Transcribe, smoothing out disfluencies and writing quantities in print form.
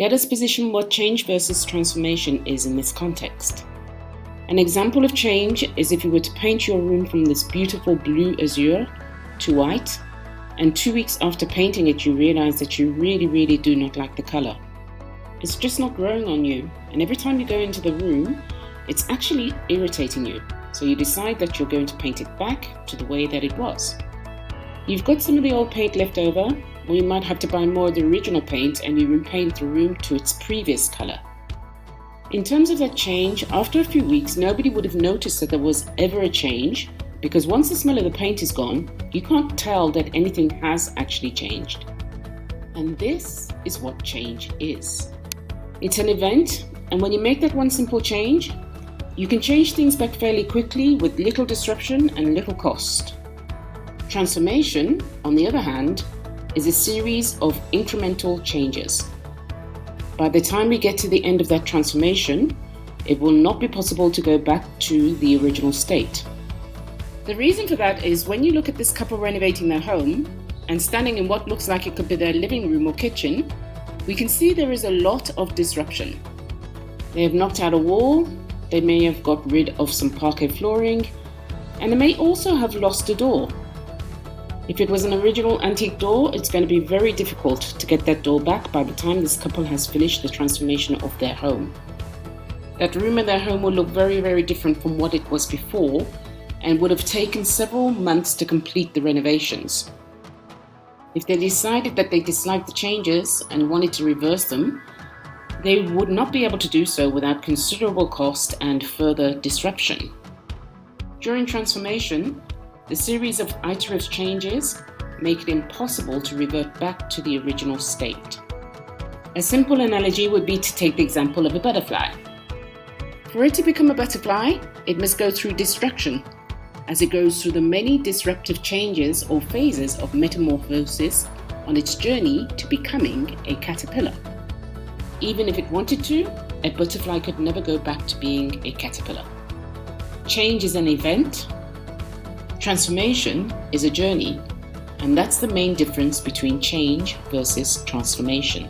Let us position what change versus transformation is in this context. An example of change is if you were to paint your room from this beautiful blue azure to white, and 2 weeks after painting it you realize that you really do not like the color. It's just not growing on you, and every time you go into the room, it's actually irritating you. So you decide that you're going to paint it back to the way that it was. You've got some of the old paint left over, or you might have to buy more of the original paint and you repaint the room to its previous color. In terms of that change, after a few weeks, nobody would have noticed that there was ever a change, because once the smell of the paint is gone, you can't tell that anything has actually changed. And this is what change is. It's an event, and when you make that one simple change, you can change things back fairly quickly with little disruption and little cost. Transformation, on the other hand, is a series of incremental changes. By the time we get to the end of that transformation, it will not be possible to go back to the original state. The reason for that is when you look at this couple renovating their home and standing in what looks like it could be their living room or kitchen, we can see there is a lot of disruption. They have knocked out a wall, they may have got rid of some parquet flooring, and they may also have lost a door. If it was an original antique door, it's going to be very difficult to get that door back by the time this couple has finished the transformation of their home. That room in their home will look very different from what it was before, and would have taken several months to complete the renovations. If they decided that they disliked the changes and wanted to reverse them, they would not be able to do so without considerable cost and further disruption. During transformation, the series of iterative changes make it impossible to revert back to the original state. A simple analogy would be to take the example of a butterfly. For it to become a butterfly, it must go through destruction, as it goes through the many disruptive changes or phases of metamorphosis on its journey to becoming a caterpillar. Even if it wanted to, a butterfly could never go back to being a caterpillar. Change is an event. Transformation is a journey, and that's the main difference between change versus transformation.